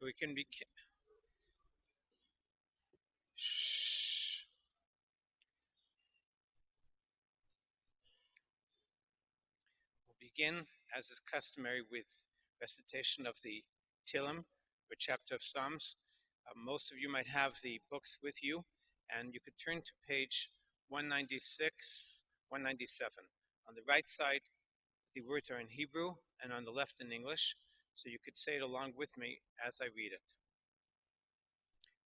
We can be. Shh. We'll begin, as is customary, with recitation of the Tillim, or chapter of Psalms. Most of you might have the books with you, and you could turn to page 196, 197. On the right side, the words are in Hebrew, and on the left in English, so you could say it along with me as I read it.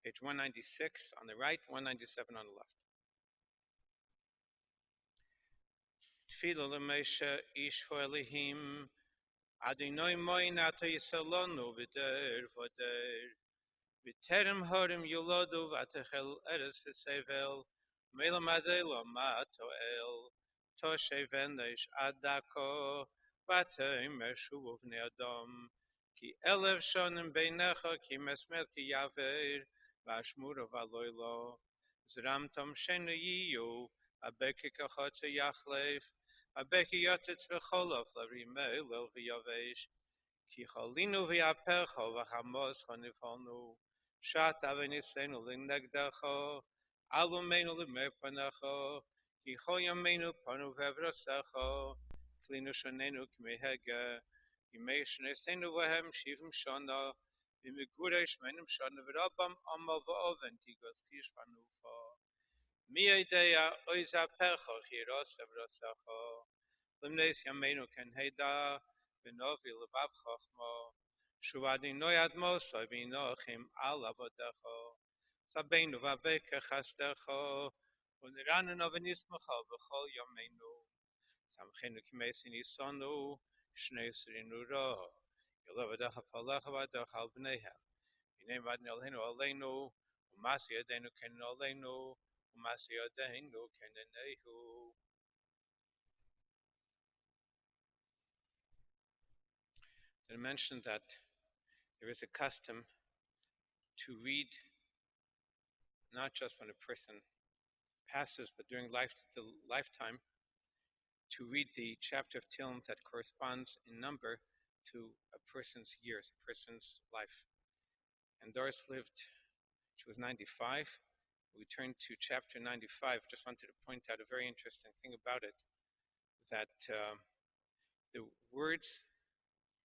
Page 196 on the right, 197 on the left. Tfilah l'Moshe ish ha'Elohim, Adonai moin ato yisalonu v'der v'der, v'terem horim yuladu v'atechel eres v'sevel, melam adelo ma'ato el, toshev ish adako, v'atem eshuv v'nei adam, ki elev shonim beinecha ki mesmer ki yaver, v'ashmuro v'aloilo, zram tom shenu yiyu, abeke kachotze yachlev, Abeki yotzitz v'cholof l'rimei l'el v'yavesh, ki cholinu v'yapecho v'chamos chonifonu, shat avenisenu l'negdecho, alumenu l'mepanecho, ki chol yameinu panu v'evrosecho, klinu shonenu k'mehege, yimei shnesenu v'hem shivim shona, v'miguresh menim shona v'rabam amal v'oven tigos kish vanufo. Mi idea oizapecho chiros v'evrosecho, Limnes Yameinu Ken Heda, Benovi Levav Chochmo, Shuvadi Noyad Moso, Vinochim Al Avodecho, Sabenu Vaveke Chastecho, Uniranen Ovenismacho, Bechol Yameinu, Samchenu Kimesin Isonu, Shneisrinu Ro, Yelovadecha Falecha Vadecha Al Bneihem, Yinem Vadne Alenu Alenu, Umasi Adenu Ken Alenu, Umasi Adenu Ken Enehu. I mentioned that there is a custom to read not just when a person passes, but during the lifetime, to read the chapter of Tehillim that corresponds in number to a person's years, a person's life. And Doris lived, she was 95. We turned to chapter 95. Just wanted to point out a very interesting thing about it, that the words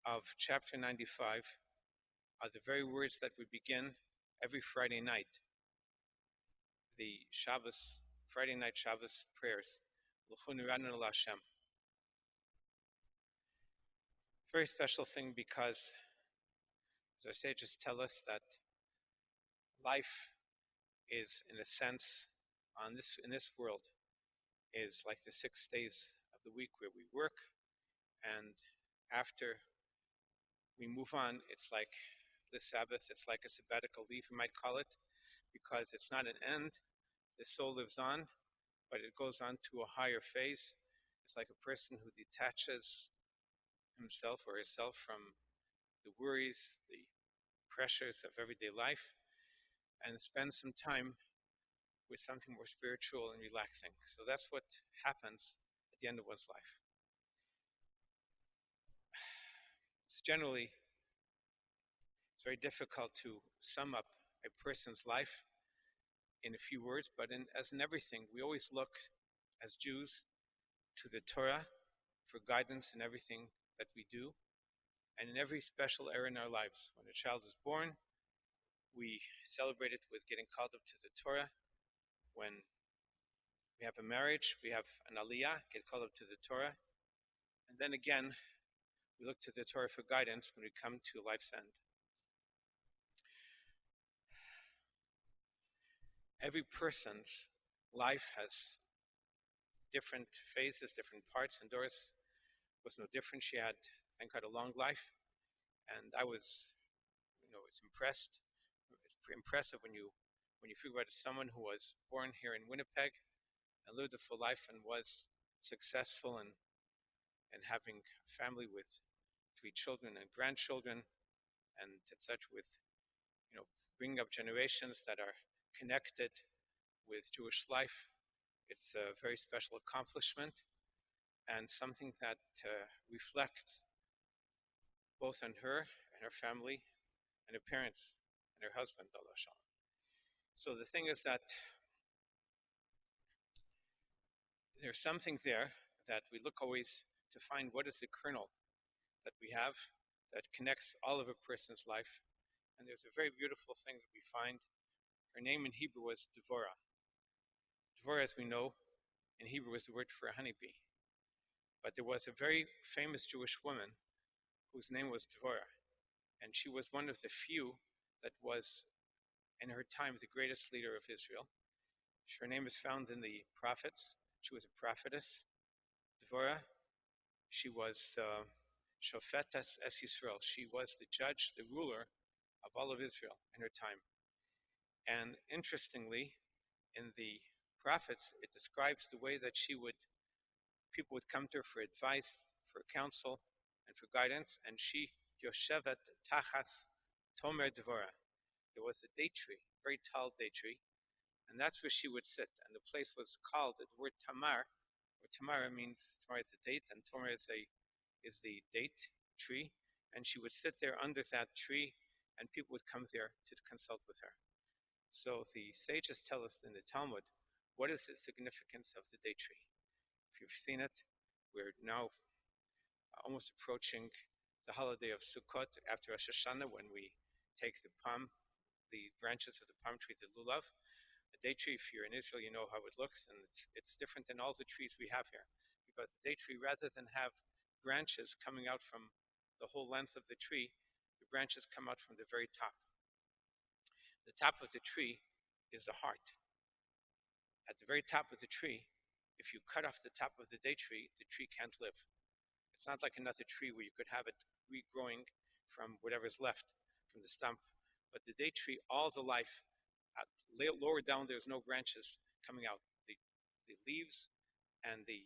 of chapter 95 are the very words that we begin every Friday night, the Shabbos, Friday night Shabbos prayers. Very special thing because, as our sages tell us, that life is, in a sense, in this world, is like the 6 days of the week where we work, and after we move on, it's like the Sabbath, it's like a sabbatical leave, we might call it, because it's not an end. The soul lives on, but it goes on to a higher phase. It's like a person who detaches himself or herself from the worries, the pressures of everyday life, and spends some time with something more spiritual and relaxing. So that's what happens at the end of one's life. It's very difficult to sum up a person's life in a few words, but as in everything, we always look as Jews to the Torah for guidance in everything that we do, and in every special era in our lives. When a child is born, we celebrate it with getting called up to the Torah. When we have a marriage, we have an aliyah, get called up to the Torah. And then again, we look to the Torah for guidance when we come to life's end. Every person's life has different phases, different parts, and Doris was no different. She had, thank God, a long life, and I was, it's It's pretty impressive when you figure out someone who was born here in Winnipeg and lived a full life and was successful and having a family with 3 children and grandchildren, and etc. With bringing up generations that are connected with Jewish life. It's a very special accomplishment and something that reflects both on her and her family and her parents and her husband, Allah Shalom. So the thing is that there's something there that we look always to find what is the kernel that we have that connects all of a person's life. And there's a very beautiful thing that we find. Her name in Hebrew was Devorah. Devorah, as we know, in Hebrew is the word for a honeybee. But there was a very famous Jewish woman whose name was Devorah. And she was one of the few that was, in her time, the greatest leader of Israel. Her name is found in the prophets. She was a prophetess. Devorah, she was Shofetas es Yisrael. She was the judge, the ruler of all of Israel in her time. And interestingly, in the prophets, it describes the way that people would come to her for advice, for counsel, and for guidance. And she, Yoshevet Tachas Tomer Devorah. There was a date tree, very tall date tree, and that's where she would sit. And the place was called, the word Tamar, where Tamar is a date, and Tomer is the date tree. And she would sit there under that tree, and people would come there to consult with her. So the sages tell us in the Talmud, what is the significance of the date tree? If you've seen it, we're now almost approaching the holiday of Sukkot after Rosh Hashanah, when we take the branches of the palm tree, the lulav. A date tree, if you're in Israel, you know how it looks, and it's different than all the trees we have here. Because the date tree, rather than have branches coming out from the whole length of the tree, the branches come out from the very top. The top of the tree is the heart. At the very top of the tree, if you cut off the top of the date tree can't live. It's not like another tree where you could have it regrowing from whatever's left from the stump. But the date tree, all the life, lower down, there's no branches coming out. The leaves and the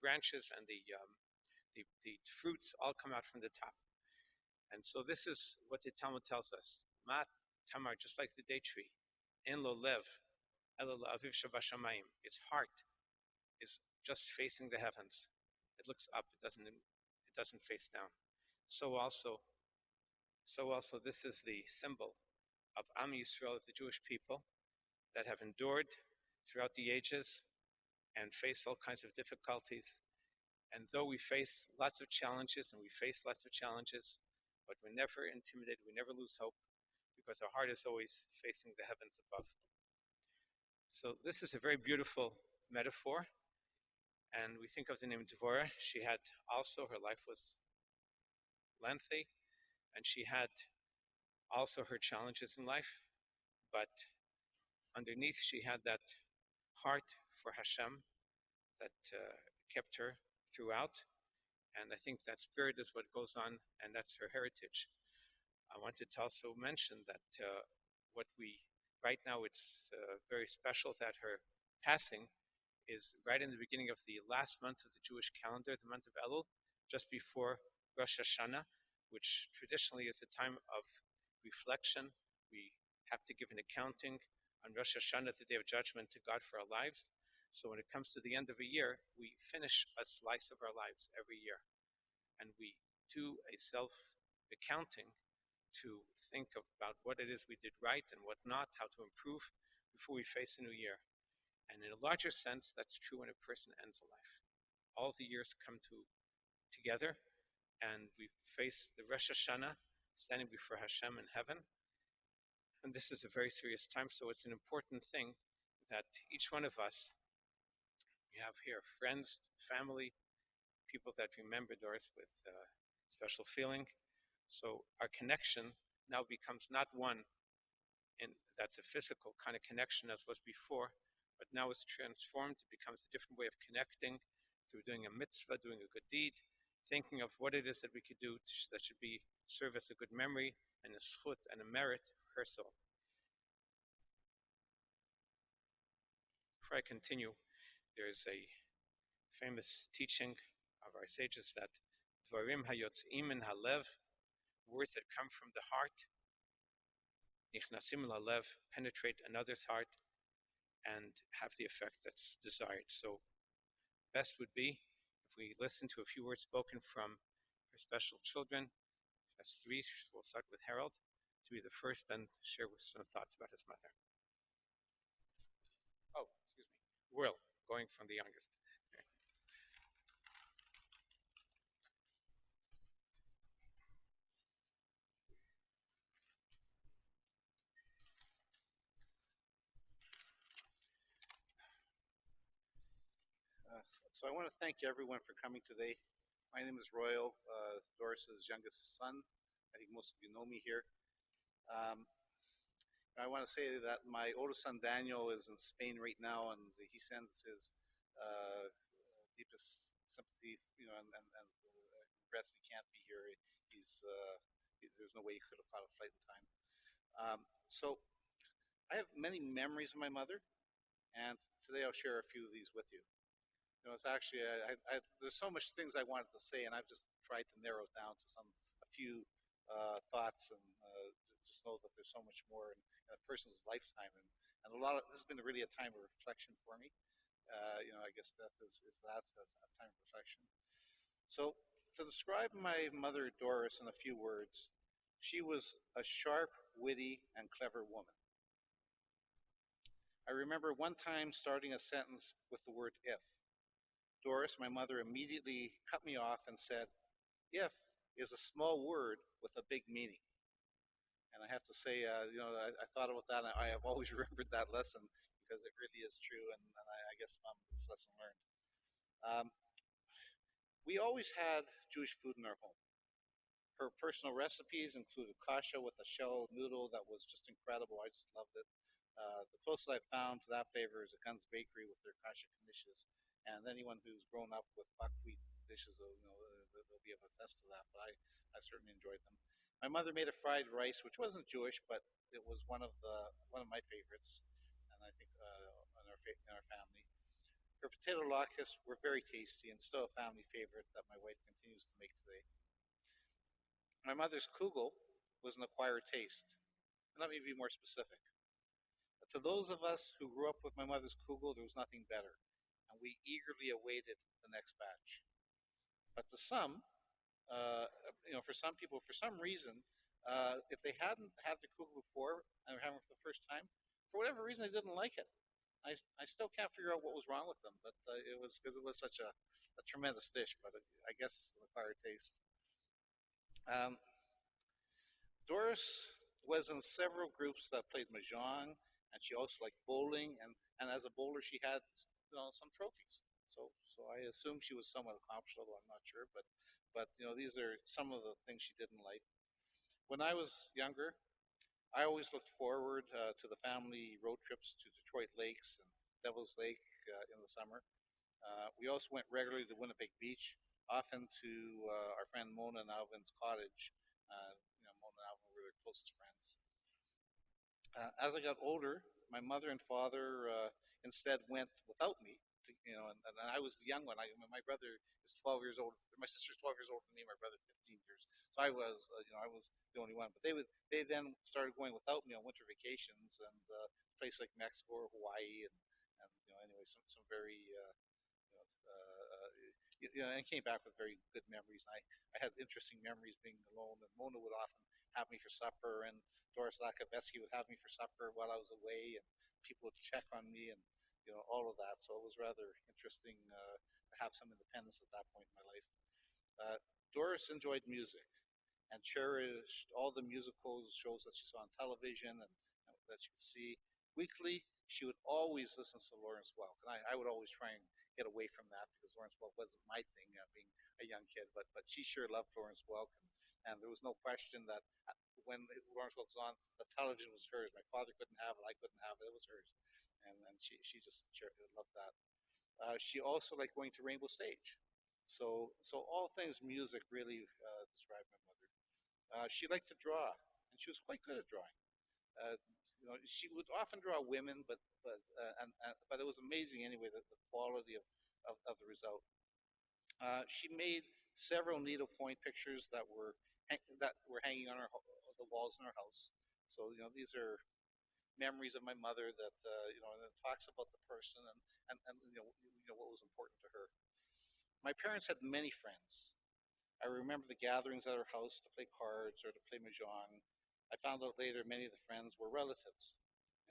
branches and the fruits all come out from the top. And so this is what the Talmud tells us. Mat Tamar, just like the date tree, in lo lev, ela la'aviv shabashamayim. Its heart is just facing the heavens. It looks up. It doesn't face down. So also, this is the symbol of Am Yisrael, of the Jewish people, that have endured throughout the ages and faced all kinds of difficulties. And though we face lots of challenges, but we're never intimidated, we never lose hope, because our heart is always facing the heavens above. So this is a very beautiful metaphor. And we think of the name Devorah. She had also, her life was lengthy, and she had also her challenges in life, but underneath she had that heart for Hashem that kept her throughout. And I think that spirit is what goes on, and that's her heritage. I wanted to also mention that right now it's very special that her passing is right in the beginning of the last month of the Jewish calendar, the month of Elul, just before Rosh Hashanah, which traditionally is a time of reflection. We have to give an accounting on Rosh Hashanah, the Day of Judgment, to God for our lives. So when it comes to the end of a year, we finish a slice of our lives every year. And we do a self-accounting to think about what it is we did right and what not, how to improve before we face a new year. And in a larger sense, that's true when a person ends a life. All the years come together, and we face the Rosh Hashanah, standing before Hashem in heaven. And this is a very serious time, so it's an important thing that each one of us, we have here friends, family, people that remember Doris with special feeling. So our connection now becomes not one that's a physical kind of connection as was before, but now it's transformed. It becomes a different way of connecting through doing a mitzvah, doing a good deed, thinking of what it is that we could do that should serve as a good memory and a schut and a merit for her soul. Before I continue, there's a famous teaching of our sages that dvarim hayotzim min halev, words that come from the heart, nichnasim lalev, penetrate another's heart and have the effect that's desired. So best would be if we listen to a few words spoken from her special children. She has three. We'll start with Harold, to to be the first and share some thoughts about his mother. Oh, excuse me. Will, going from the youngest. Uh, so I want to thank everyone for coming today. My name is Royal, Doris's youngest son. I think most of you know me here. Um, I want to say that my oldest son Daniel is in Spain right now, and he sends his deepest sympathy, and regrets he can't be here. There's no way he could have caught a flight in time. So I have many memories of my mother, and today I'll share a few of these with you. It's actually there's so much things I wanted to say, and I've just tried to narrow it down to a few thoughts, and just know that there's so much more in a person's lifetime, and a lot of this has been really a time of reflection for me. I guess death is that a time of reflection. So to describe my mother Doris in a few words, she was a sharp, witty, and clever woman. I remember one time starting a sentence with the word if. Doris, my mother, immediately cut me off and said, "If is a small word with a big meaning." And I have to say, I thought about that, and I have always remembered that lesson because it really is true, and I guess it's a lesson learned. Um, we always had Jewish food in our home. Her personal recipes included kasha with a shell noodle that was just incredible. I just loved it. The closest I've found to that flavor is a Guns Bakery with their kasha knishes. And anyone who's grown up with buckwheat dishes, they'll be able to attest to that. But I certainly enjoyed them. My mother made a fried rice, which wasn't Jewish, but it was one of my favorites, and I think in our family. Her potato latkes were very tasty and still a family favorite that my wife continues to make today. My mother's kugel was an acquired taste. And let me be more specific. To those of us who grew up with my mother's kugel, there was nothing better, and we eagerly awaited the next batch. But to some, uh, for some people, for some reason, if they hadn't had the kugel before and were having it for the first time, for whatever reason, they didn't like it. I still can't figure out what was wrong with them, but it was because it was such a tremendous dish. But I guess the acquired taste. Um, Doris was in several groups that played mahjong, and she also liked bowling. And as a bowler, she had some trophies. So I assume she was somewhat accomplished, although I'm not sure. But these are some of the things she did in life. When I was younger, I always looked forward to the family road trips to Detroit Lakes and Devil's Lake in the summer. We also went regularly to Winnipeg Beach, often to our friend Mona and Alvin's cottage. Mona and Alvin were their closest friends. As I got older, my mother and father instead went without me. And I was the young one. My brother is 12 years old. My sister's 12 years older than me. My brother 15 years. So I was the only one. But they then started going without me on winter vacations and places like Mexico or Hawaii and anyway, some very and came back with very good memories. I had interesting memories being alone, and Mona would often have me for supper, and Doris Derbitsky would have me for supper while I was away, and people would check on me, and all of that. So it was rather interesting to have some independence at that point in my life. Uh, Doris enjoyed music and cherished all the musical shows that she saw on television and that she could see. Weekly, she would always listen to Lawrence Welk, and I would always try and get away from that because Lawrence Welk wasn't my thing, being a young kid. But she sure loved Lawrence Welk, and there was no question that when Lawrence Welk was on, the television was hers. My father couldn't have it, I couldn't have it. It was hers, and she just loved that. She also liked going to Rainbow Stage. So all things music really describe my mother. She liked to draw, and she was quite good at drawing. She would often draw women, but it was amazing anyway the quality of the result. She made several needlepoint pictures that were hanging on the walls in our house. So these are memories of my mother that and it talks about the person and what was important to her. My parents had many friends. I remember the gatherings at our house to play cards or to play mahjong. I found out later many of the friends were relatives.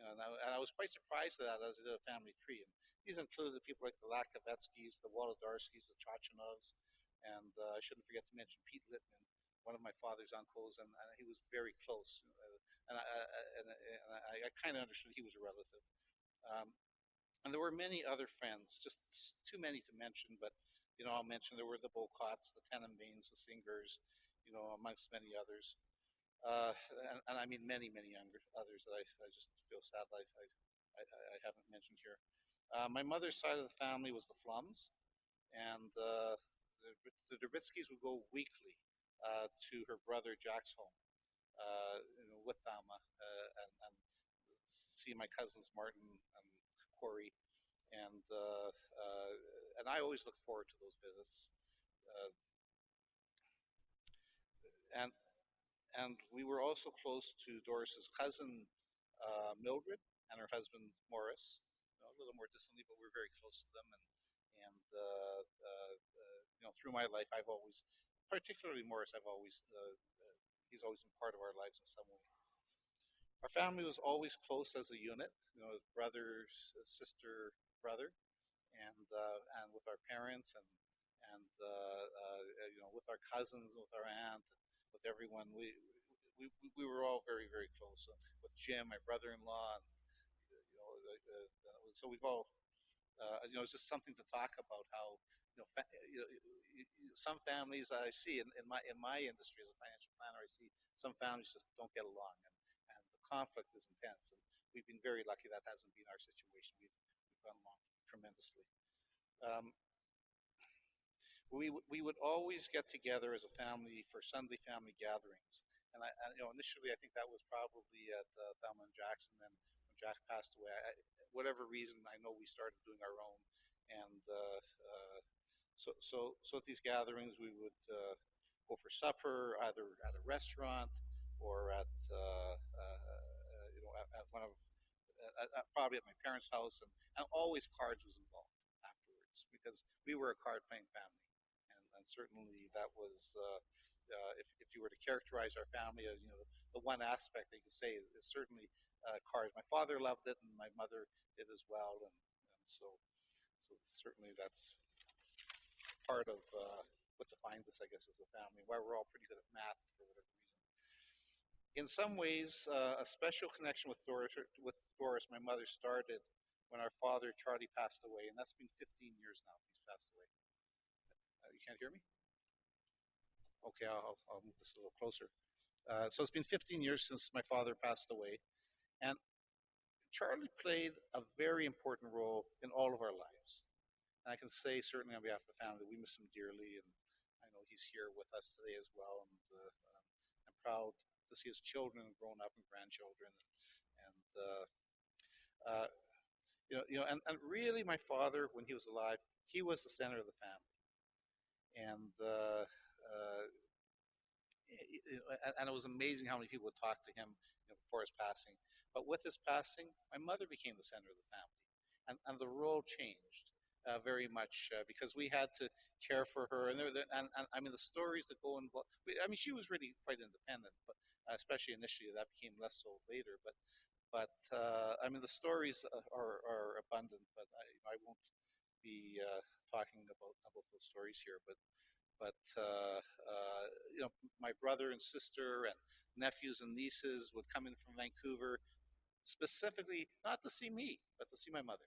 You know, and I was quite surprised at that as I did a family tree. And these included people like the Lakovetsky's, the Wolodarsky's, the Chachanovs, and I shouldn't forget to mention Pete Littman, one of my father's uncles, and he was very close. And I kind of understood he was a relative. Um, and there were many other friends, just too many to mention, but I'll mention there were the Bocots, the Tenenbaums, the Singers, amongst many others. Uh, and I mean many, many younger others that I just feel sad that I haven't mentioned here. My mother's side of the family was the Flums, and the Derbitskys would go weekly to her brother Jack's home with Thelma and see my cousins Martin and Corey, and I always look forward to those visits. Uh, and and we were also close to Doris's cousin Mildred and her husband Morris, a little more distantly, but we're very close to them. And through my life, I've always, particularly Morris, he's always been part of our lives in some way. Our family was always close as a unit, brother, sister, brother, and with our parents and with our cousins, with our aunt, with everyone. We were all very very close. With Jim, my brother-in-law, and so we've all it's just something to talk about how some families I see in my industry as a financial planner, I see some families just don't get along, and the conflict is intense. And we've been very lucky that hasn't been our situation. We've gone along tremendously. Um, we would always get together as a family for Sunday family gatherings. And initially I think that was probably at Thelma and Jackson. Then when Jack passed away, whatever reason, I know we started doing our own. And so at these gatherings we would go for supper either at a restaurant or at one of probably at my parents' house, and always cards was involved afterwards because we were a card playing family, and certainly that was if you were to characterize our family as the one aspect that you could say is certainly cards. My father loved it, and my mother did as well, and so certainly that's part of what defines us, I guess, as a family. Why we're all pretty good at math for whatever reason. In some ways, a special connection with Doris, my mother, started when our father Charlie passed away, and that's been 15 years now. He's passed away. You can't hear me? Okay, I'll move this a little closer. So it's been 15 years since my father passed away, and Charlie played a very important role in all of our lives. And I can say certainly on behalf of the family, we miss him dearly, and I know he's here with us today as well. And I'm proud to see his children grown up and grandchildren, and uh, and really, my father, when he was alive, he was the center of the family, and and it was amazing how many people would talk to him before his passing. But with his passing, my mother became the center of the family, and the role changed very much because we had to care for her, and I mean the stories that go involved. I mean, she was really quite independent, but especially initially, that became less so later. But I mean, the stories are abundant, but I won't be talking about those stories here. But my brother and sister and nephews and nieces would come in from Vancouver specifically not to see me, but to see my mother.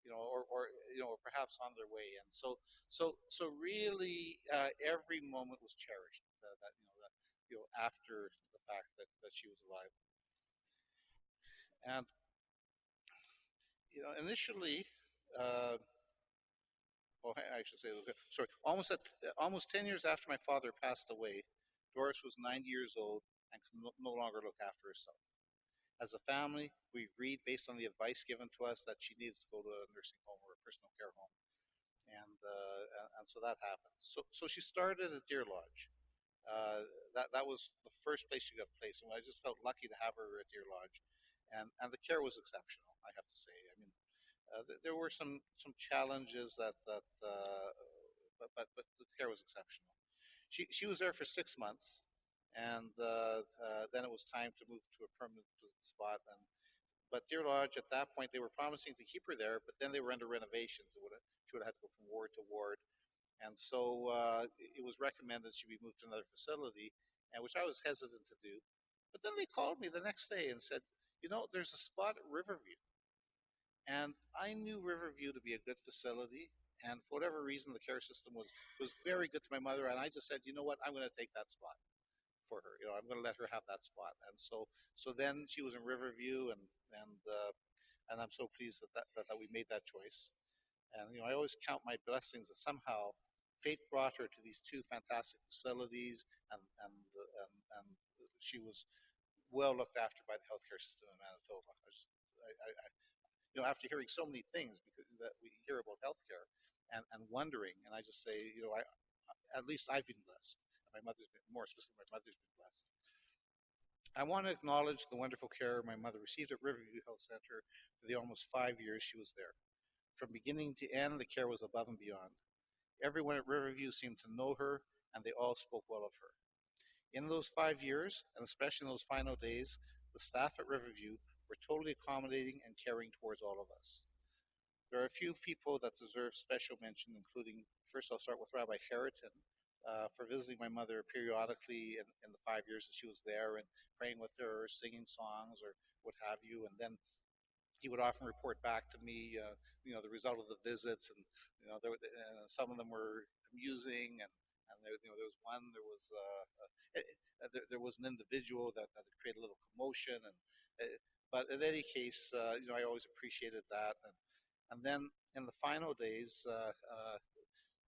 Or perhaps on their way. And so really, every moment was cherished. After the fact that she was alive, and initially, uh, well, I should say, sorry, almost 10 years after my father passed away, Doris was 90 years old and could no longer look after herself. As a family, we agreed based on the advice given to us that she needed to go to a nursing home or a personal care home, and so that happened. So she started at Deer Lodge. That was the first place she got placed, and I just felt lucky to have her at Deer Lodge, and the care was exceptional. I have to say. I mean, there were some challenges but the care was exceptional. She was there for 6 months, and then it was time to move to a permanent spot. And but Deer Lodge, at that point, they were promising to keep her there, but then they were under renovations. She would have had to go from ward to ward, and so it was recommended she be moved to another facility, and which I was hesitant to do. But then they called me the next day and said, there's a spot at Riverview, and I knew Riverview to be a good facility. And for whatever reason, the care system was very good to my mother, and I just said, you know what, I'm going to take that spot for her. I'm going to let her have that spot. And so then she was in Riverview, and I'm so pleased that we made that choice. And I always count my blessings that somehow fate brought her to these two fantastic facilities, and she was well looked after by the healthcare system in Manitoba. After hearing so many things because that we hear about healthcare, and wondering, and I just say, at least I've been blessed. My mother's been, more specifically, my mother's been blessed. I want to acknowledge the wonderful care my mother received at Riverview Health Center for the almost 5 years she was there. From beginning to end, the care was above and beyond. Everyone at Riverview seemed to know her, and they all spoke well of her. In those 5 years, and especially in those final days, the staff at Riverview were totally accommodating and caring towards all of us. There are a few people that deserve special mention, including, first I'll start with Rabbi Harriton, for visiting my mother periodically in the 5 years that she was there and praying with her, or singing songs, or what have you. And then he would often report back to me, the result of the visits, and some of them were amusing, and there was one, there was an individual that created a little commotion, but in any case, I always appreciated that, and then in the final days,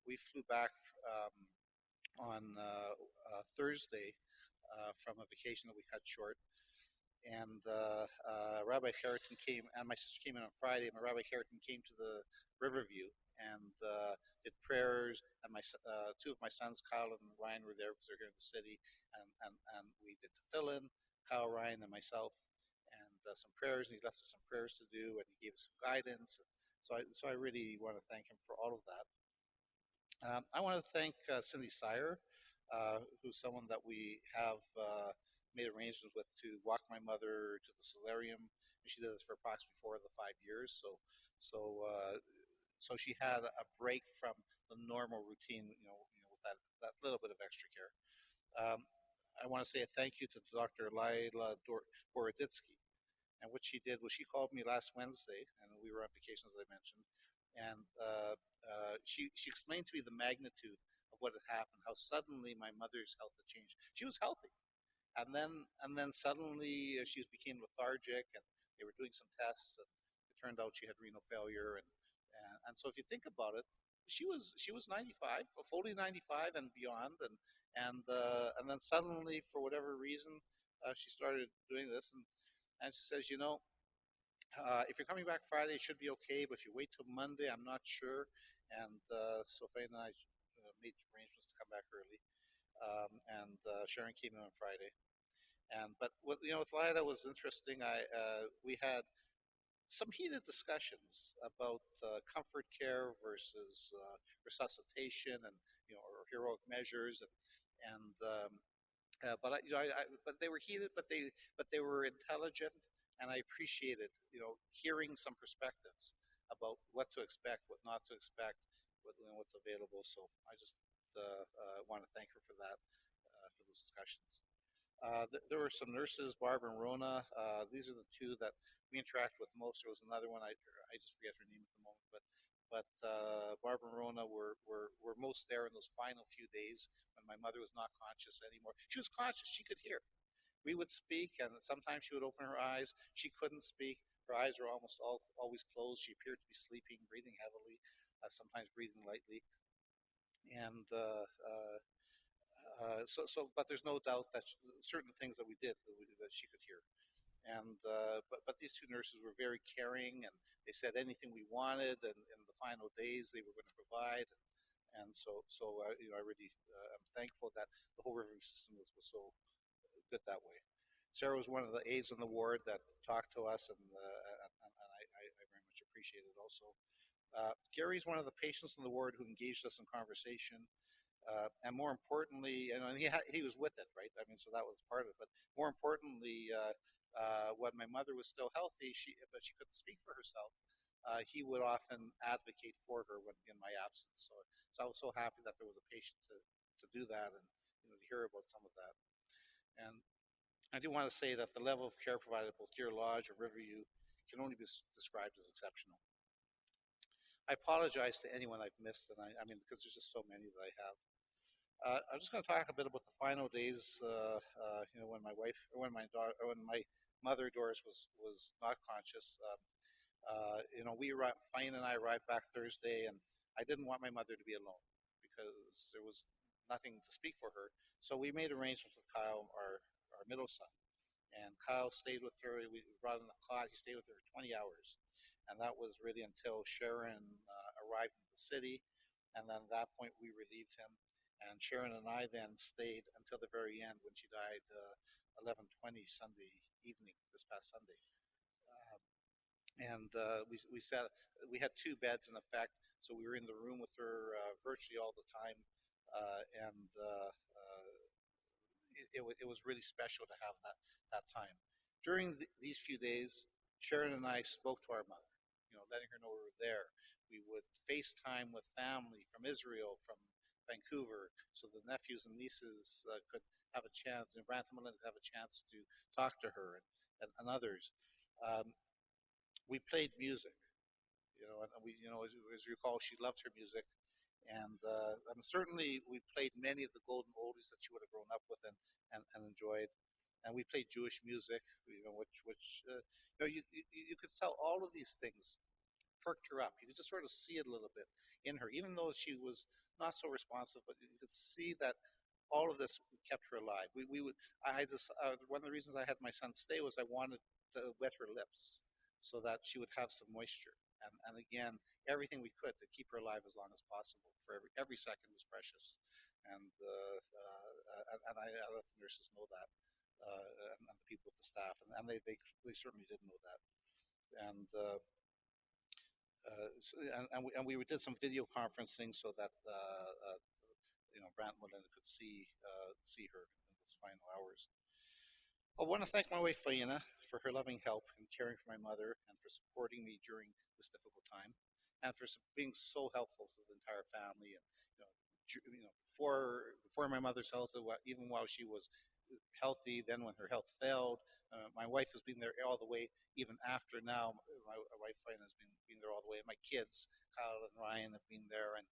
we flew back um, on Thursday from a vacation that we cut short, and Rabbi Harriton came, and my sister came in on Friday. And Rabbi Harriton came to the Riverview and did prayers, and my two of my sons, Kyle and Ryan, were there because they're here in the city, and we did tefillin, Kyle, Ryan, and myself, and some prayers, and he left us some prayers to do, and he gave us some guidance. So I really want to thank him for all of that. I want to thank Cindy Sire, who's someone that we have made arrangements with to walk my mother to the solarium. And she did this for approximately 4 of the 5 years. So she had a break from the normal routine, with that little bit of extra care. Um, I want to say a thank you to Dr. Lila Boroditsky. And what she did was she called me last Wednesday, and we were on vacation, as I mentioned, and she explained to me the magnitude of what had happened, how suddenly my mother's health had changed. She was healthy, and then suddenly she became lethargic, and they were doing some tests, and it turned out she had renal failure, and so if you think about it, she was 95, fully 95 and beyond, and then suddenly, for whatever reason, she started doing this, and she says, if you're coming back Friday, it should be okay. But if you wait till Monday, I'm not sure. And Sophie and I made arrangements to come back early. And Sharon came in on Friday. And but with Lila was interesting. We had some heated discussions about comfort care versus resuscitation, and or heroic measures, and but but they were heated, but they were intelligent, and I appreciated hearing some perspectives about what to expect, what not to expect, what's available. So I just want to thank her for that, for those discussions. There were some nurses, Barb and Rona. These are the two that we interact with most. There was another one, I just forget her name at the moment, but Barb and Rona were most there in those final few days when my mother was not conscious anymore. She was conscious; she could hear. We would speak, and sometimes she would open her eyes. She couldn't speak. Her eyes were always closed. She appeared to be sleeping, breathing heavily, sometimes breathing lightly, and but there's no doubt that certain things that we did that she could hear. And but these two nurses were very caring, and they said anything we wanted, and in the final days they were going to provide. And I really am thankful that the whole Riverview system was so good that way. Sarah was one of the aides on the ward that talked to us, and I very much appreciate it also. Gary's one of the patients on the ward who engaged us in conversation, And more importantly, and he was with it, right? I mean, so that was part of it. But more importantly, when my mother was still healthy, but she couldn't speak for herself. He would often advocate for her when in my absence. So I was so happy that there was a patient to do that, and to hear about some of that. And I do want to say that the level of care provided at both Deer Lodge and Riverview can only be described as exceptional. I apologize to anyone I've missed, and I mean, because there's just so many that I have. I'm just going to talk a bit about the final days. When my wife, or when my daughter, or when my mother Doris was not conscious. Fine and I arrived back Thursday, and I didn't want my mother to be alone because there was nothing to speak for her. So we made arrangements with Kyle, our middle son, and Kyle stayed with her. We brought in the cot. He stayed with her for 20 hours, and that was really until Sharon arrived in the city, and then at that point we relieved him. And Sharon and I then stayed until the very end when she died 11:20 Sunday evening, this past Sunday. Uh, we sat. We had two beds in effect, so we were in the room with her virtually all the time, and it was really special to have that time. During these few days, Sharon and I spoke to our mother, letting her know we were there. We would FaceTime with family from Israel, from Vancouver, so the nephews and nieces could have a chance, and Brantham would have a chance to talk to her and others. Um, we played music, as you recall, she loved her music, and certainly we played many of the golden oldies that she would have grown up with and enjoyed. And we played Jewish music, you could tell all of these things perked her up. You could just sort of see it a little bit in her, even though she was not so responsive. But you could see that all of this kept her alive. We would. I just One of the reasons I had my son stay was I wanted to wet her lips so that she would have some moisture. And again, everything we could to keep her alive as long as possible. For every second was precious, and I let the nurses know that, and the people at the staff, and they certainly did know that. And we did some video conferencing so that Brant and Melinda could see her in those final hours. I want to thank my wife Faina for her loving help in caring for my mother and for supporting me during this difficult time, and for being so helpful to the entire family. And before my mother's health, even while she was healthy, then when her health failed, my wife has been there all the way. Even after now, my wife Faina has been there all the way. And my kids, Kyle and Ryan, have been there, and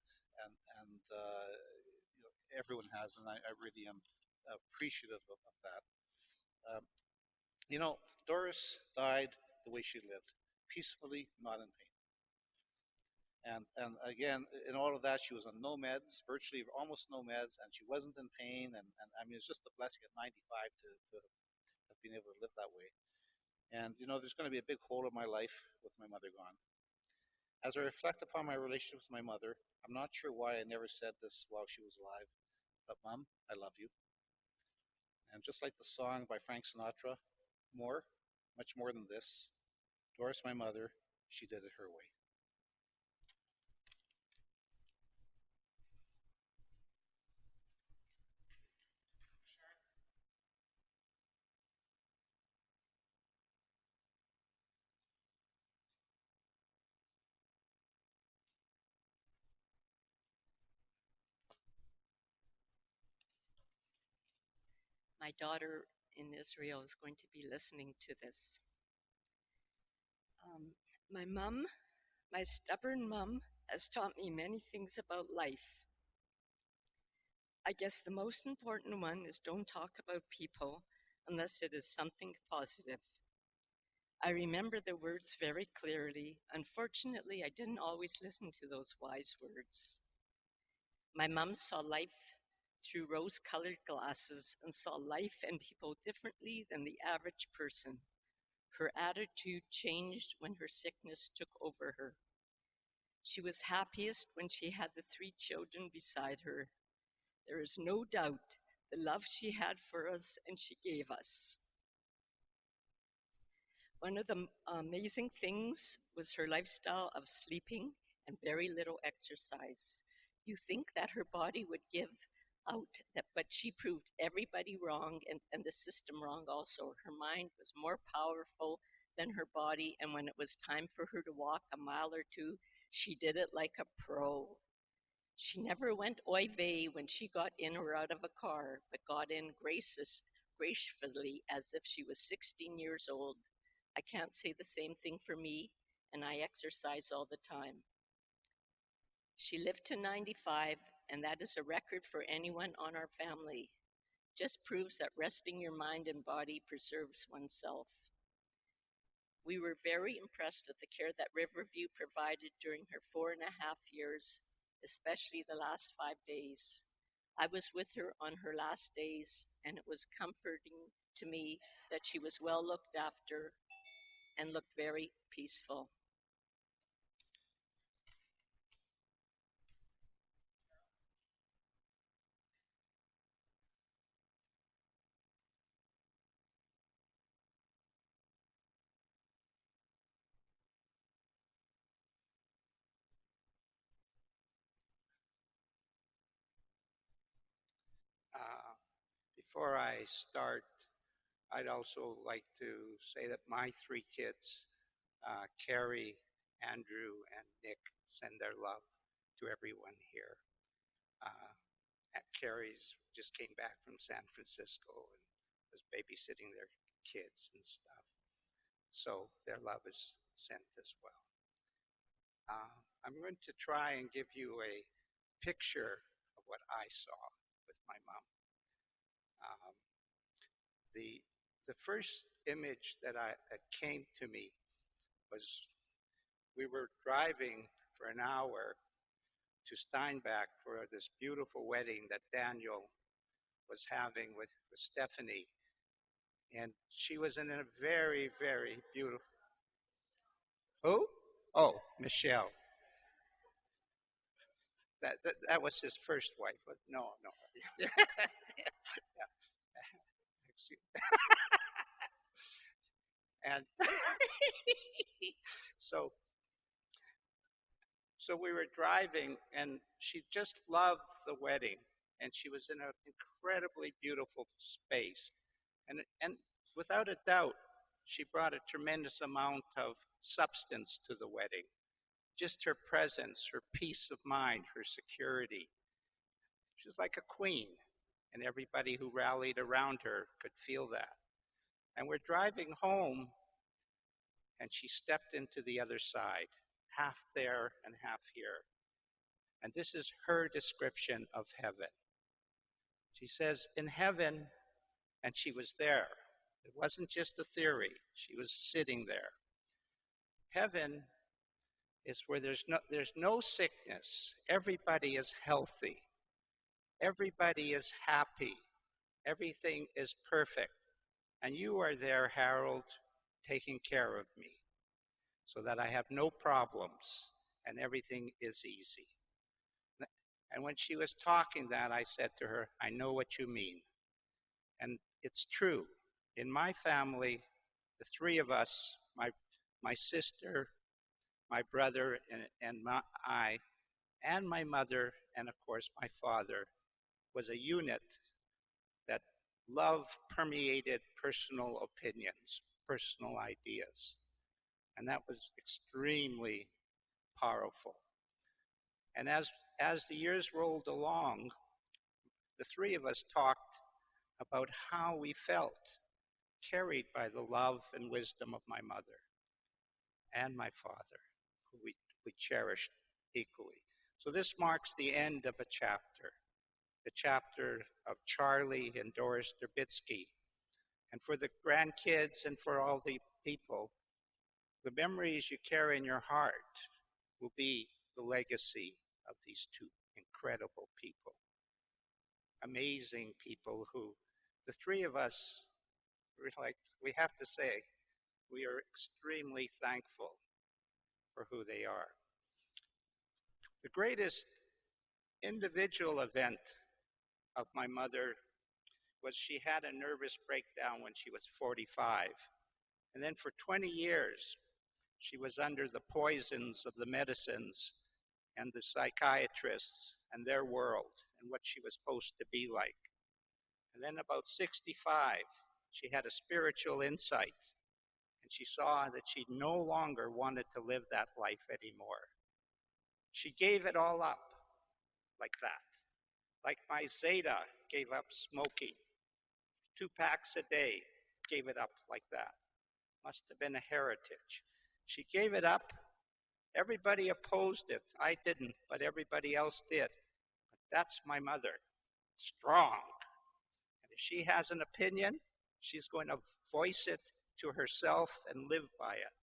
everyone has, and I really am appreciative of that. Um, you know, Doris died the way she lived, peacefully, not in pain. And again, in all of that, she was on no meds, virtually almost no meds, and she wasn't in pain. And I mean, it's just a blessing at 95 to have been able to live that way. And there's going to be a big hole in my life with my mother gone. As I reflect upon my relationship with my mother, I'm not sure why I never said this while she was alive, but Mom, I love you. And just like the song by Frank Sinatra, more, much more than this, Doris, my mother, she did it her way. My daughter in Israel is going to be listening to this. Um, my mom, my stubborn mom, has taught me many things about life. I guess the most important one is don't talk about people unless it is something positive. I remember the words very clearly. Unfortunately, I didn't always listen to those wise words. My mom saw life through rose colored glasses and saw life and people differently than the average person. Her attitude changed when her sickness took over her. She was happiest when she had the three children beside her. There is no doubt the love she had for us and she gave us. One of the amazing things was her lifestyle of sleeping and very little exercise. You think that her body would give out, but she proved everybody wrong and the system wrong also. Her mind was more powerful than her body, and when it was time for her to walk a mile or two, she did it like a pro. She never went oy vey when she got in or out of a car, but got in gracefully as if she was 16 years old. I can't say the same thing for me, and I exercise all the time. She lived to 95, and that is a record for anyone on our family. Just proves that resting your mind and body preserves oneself. We were very impressed with the care that Riverview provided during her 4.5 years, especially the last 5 days. I was with her on her last days, and it was comforting to me that she was well looked after and looked very peaceful. Uh, Before I start, I'd also like to say that my three kids, Carrie, Andrew, and Nick, send their love to everyone here. Uh, Carrie's just came back from San Francisco and was babysitting their kids and stuff. So their love is sent as well. Uh, I'm going to try and give you a picture of what I saw with my mom. Um, the the first image that came to me was we were driving for an hour to Steinbach for this beautiful wedding that Daniel was having with Stephanie, and she was in a very very beautiful. Who? Oh, Michelle. That was his first wife. No, no. And so so we were driving, and she just loved the wedding, and she was in an incredibly beautiful space, and without a doubt, she brought a tremendous amount of substance to the wedding. Just her presence, her peace of mind, her security. She was like a queen, and everybody who rallied around her could feel that. And we're driving home, and she stepped into the other side, half there and half here. And this is her description of heaven. She says, in heaven, and she was there. It wasn't just a theory, she was sitting there. Heaven is where there's no sickness. Everybody is healthy. Everybody is happy. Everything is perfect. And you are there, Harold, taking care of me so that I have no problems and everything is easy. And when she was talking that, I said to her, I know what you mean. And it's true. In my family, the three of us, my sister, my brother, I, and my mother, and of course my father, was a unit that love permeated personal opinions, personal ideas. And that was extremely powerful. And as the years rolled along, the three of us talked about how we felt carried by the love and wisdom of my mother and my father, who we cherished equally. So this marks the end of a chapter, the chapter of Charlie and Doris Derbitsky. And for the grandkids and for all the people, the memories you carry in your heart will be the legacy of these two incredible people, amazing people who the three of us, we have to say, we are extremely thankful for who they are. The greatest individual event of my mother was she had a nervous breakdown when she was 45. And then for 20 years, she was under the poisons of the medicines and the psychiatrists and their world and what she was supposed to be like. And then about 65, she had a spiritual insight and she saw that she no longer wanted to live that life anymore. She gave it all up like that. Like my Zeta gave up smoking, 2 packs a day, gave it up like that. Must have been a heritage. She gave it up. Everybody opposed it. I didn't, but everybody else did. But that's my mother, strong. And if she has an opinion, she's going to voice it to herself and live by it.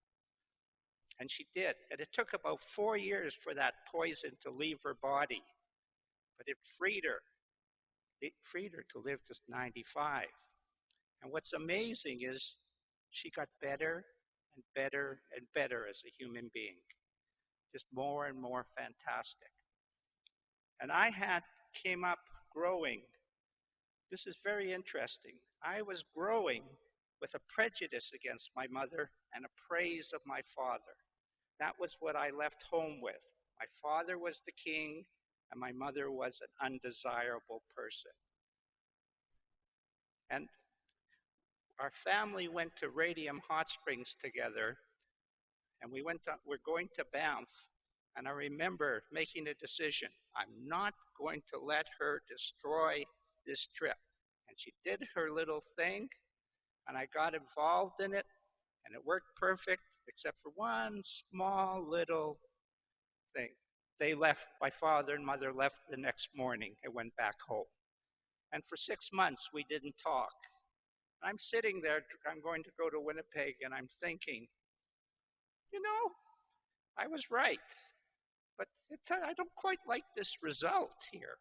And she did. And it took about 4 years for that poison to leave her body. But it freed her. It freed her to live to 95. And what's amazing is she got better and better and better as a human being. Just more and more fantastic. And I came up growing. This is very interesting. I was growing with a prejudice against my mother and a praise of my father. That was what I left home with. My father was the king, and my mother was an undesirable person. And our family went to Radium Hot Springs together, and we're going to Banff. And I remember making a decision. I'm not going to let her destroy this trip. And she did her little thing, and I got involved in it, and it worked perfect, except for one small little thing. They left, my father and mother left the next morning and went back home. And for 6 months, we didn't talk. I'm sitting there, I'm going to go to Winnipeg, and I'm thinking, you know, I was right. But I don't quite like this result here.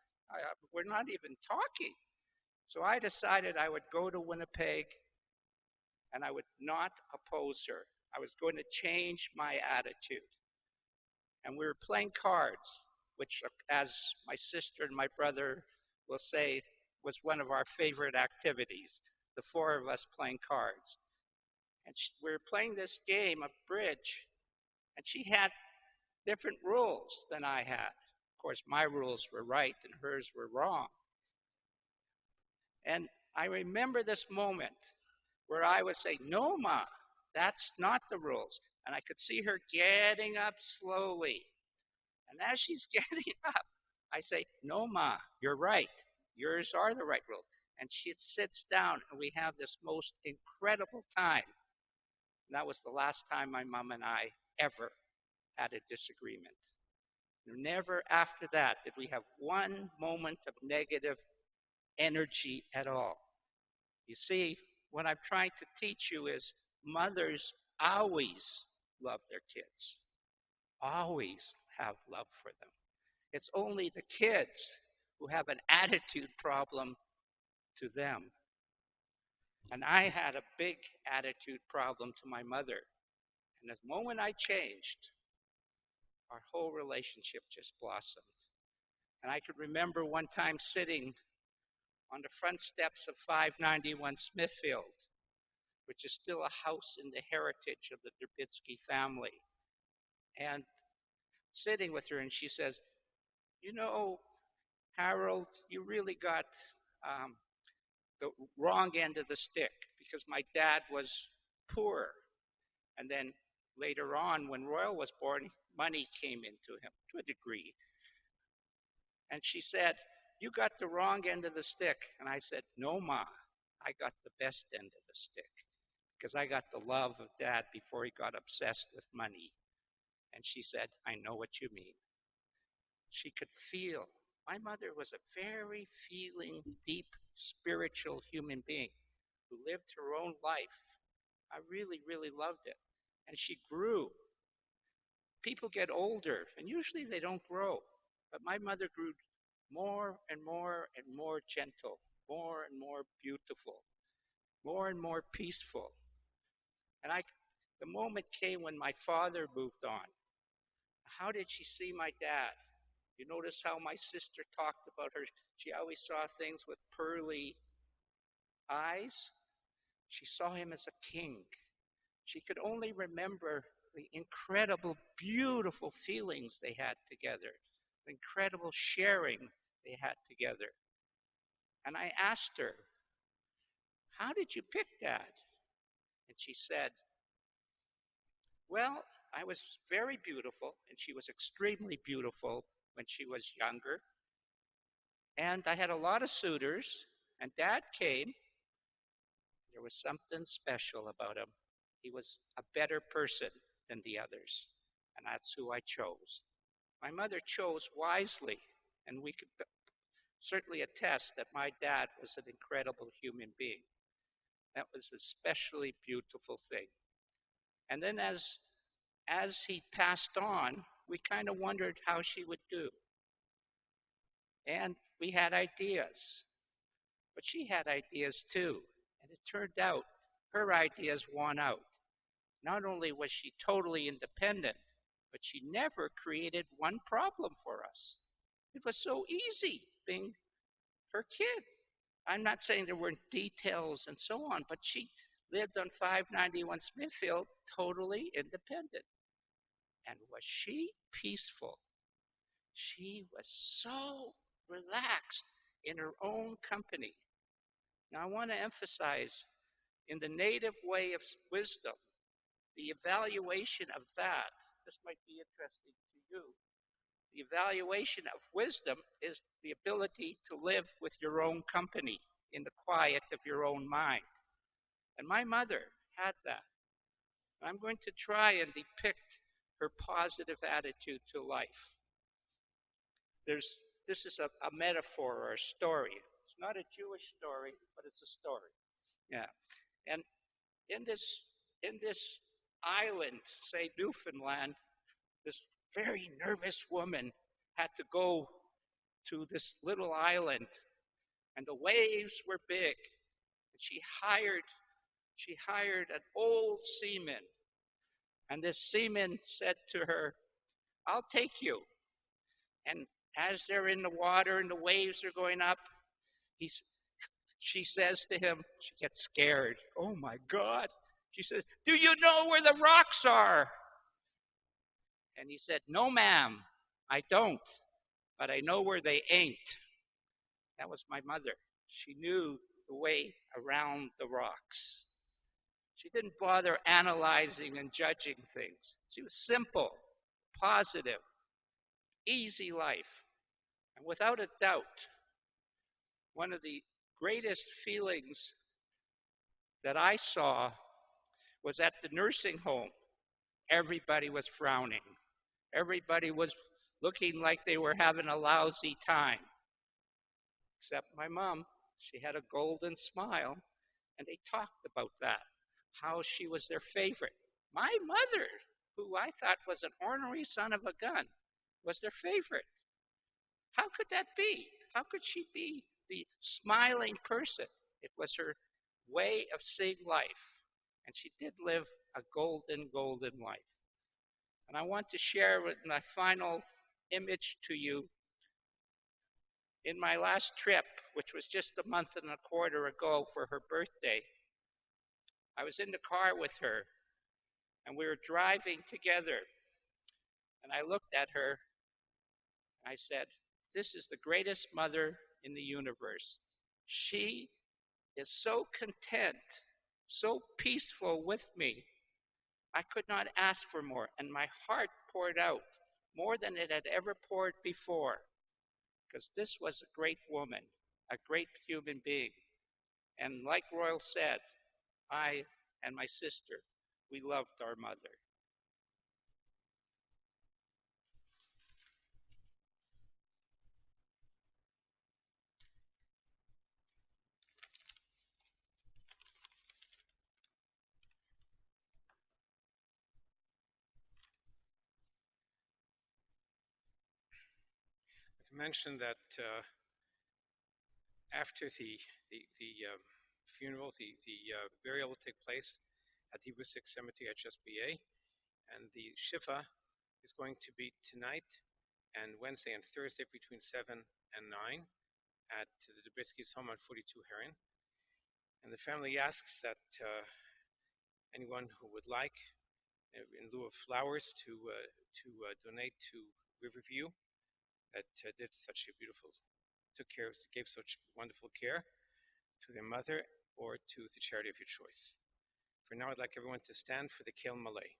We're not even talking. So I decided I would go to Winnipeg and I would not oppose her. I was going to change my attitude. And we were playing cards, which, as my sister and my brother will say, was one of our favorite activities, the four of us playing cards. And we were playing this game of bridge, and she had different rules than I had. Of course, my rules were right and hers were wrong. And I remember this moment where I would say, "No, Ma, that's not the rules." And I could see her getting up slowly. And as she's getting up, I say, "No, Ma, you're right. Yours are the right rules." And she sits down, and we have this most incredible time. And that was the last time my mom and I ever had a disagreement. Never after that did we have one moment of negative energy at all. You see, what I'm trying to teach you is mothers always love their kids, always have love for them. It's only the kids who have an attitude problem to them. And I had a big attitude problem to my mother. And the moment I changed, our whole relationship just blossomed. And I could remember one time sitting on the front steps of 591 Smithfield, which is still a house in the heritage of the Derbitsky family, and sitting with her, and she says, "You know, Harold, you really got the wrong end of the stick because my dad was poor. And then later on, when Royal was born, money came into him to a degree. And she said, you got the wrong end of the stick." And I said, "No, Ma, I got the best end of the stick because I got the love of Dad before he got obsessed with money." And she said, "I know what you mean." She could feel. My mother was a very feeling, deep, spiritual human being who lived her own life. I really, really loved it. And she grew. People get older, and usually they don't grow. But my mother grew more and more and more gentle, more and more beautiful, more and more peaceful. And the moment came when my father moved on. How did she see my dad? You notice how my sister talked about her. She always saw things with pearly eyes. She saw him as a king. She could only remember the incredible, beautiful feelings they had together, the incredible sharing they had together. And I asked her, "How did you pick that?" And she said, "Well, I was very beautiful, and she was extremely beautiful when she was younger. And I had a lot of suitors, and Dad came. There was something special about him. He was a better person than the others, and that's who I chose. My mother chose wisely, and we could certainly attest that my dad was an incredible human being. That was an especially beautiful thing. And then as he passed on, we kind of wondered how she would do. And we had ideas, but she had ideas too. And it turned out her ideas won out. Not only was she totally independent, but she never created one problem for us. It was so easy being her kid. I'm not saying there weren't details and so on, but she lived on 591 Smithfield totally independent. And was she peaceful? She was so relaxed in her own company. Now, I want to emphasize in the native way of wisdom, the evaluation of that, this might be interesting to you. The evaluation of wisdom is the ability to live with your own company in the quiet of your own mind. And my mother had that. I'm going to try and depict her positive attitude to life. This is a metaphor or a story. It's not a Jewish story, but it's a story. Yeah. And in this island, say Newfoundland, this very nervous woman had to go to this little island, and the waves were big. And she hired an old seaman, and this seaman said to her, "I'll take you." And as they're in the water and the waves are going up, he's she says to him, she gets scared. Oh my God. She says, "Do you know where the rocks are?" And he said, "No, ma'am, I don't, but I know where they ain't." That was my mother. She knew the way around the rocks. She didn't bother analyzing and judging things. She was simple, positive, easy life. And without a doubt, one of the greatest feelings that I saw was at the nursing home. Everybody was frowning. Everybody was looking like they were having a lousy time, except my mom. She had a golden smile, and they talked about that, how she was their favorite. My mother, who I thought was an ornery son of a gun, was their favorite. How could that be? How could she be the smiling person? It was her way of seeing life, and she did live a golden, golden life. And I want to share with my final image to you. In my last trip, which was just a month and a quarter ago for her birthday, I was in the car with her, and we were driving together. And I looked at her, and I said, "This is the greatest mother in the universe. She is so content, so peaceful with me. I could not ask for more." And my heart poured out more than it had ever poured before, because this was a great woman, a great human being. And like Royal said, I and my sister, we loved our mother. To mention that after the funeral, the burial will take place at the Rustic Cemetery at HSBA, and the Shiva is going to be tonight and Wednesday and Thursday between 7 and 9 at the Derbitsky's home on 42 Heron. And the family asks that anyone who would like in lieu of flowers to donate to Riverview that did such a beautiful, gave such wonderful care to their mother, or to the charity of your choice. For now, I'd like everyone to stand for the Kel Malay.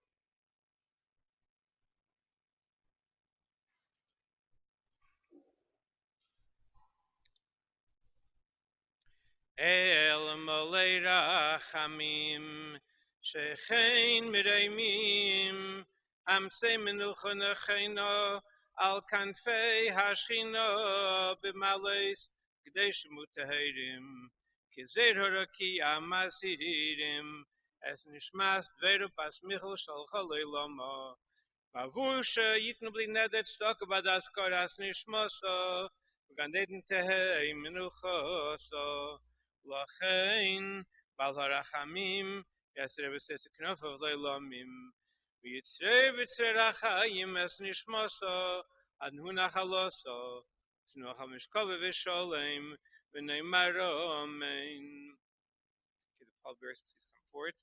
El Malay Rachamim, Shechein Mireimim, Amse Menucha Necheno, Al Kanfei Hashchina, B'Males Gdei Shemutahirim, Kizer Haraki Amazirim, Es Nishmas Dveru Bas Michel Shalcha Leilama, Mavusha Yitnu Bli Nedet Stok Badas Koras Nishmasa, Gandeden Tehei Menuchoso, Lachein Bal Harachamim, Yasre B'Ses Knof of Leilamim, V'Yitzrei B'Tzerachayim Es Nishmasa, Ad Hunach Haloso, Tznuach HaMishkove V'Sholem, V'Neimar Amen. Okay, the pallbearers, please come forward.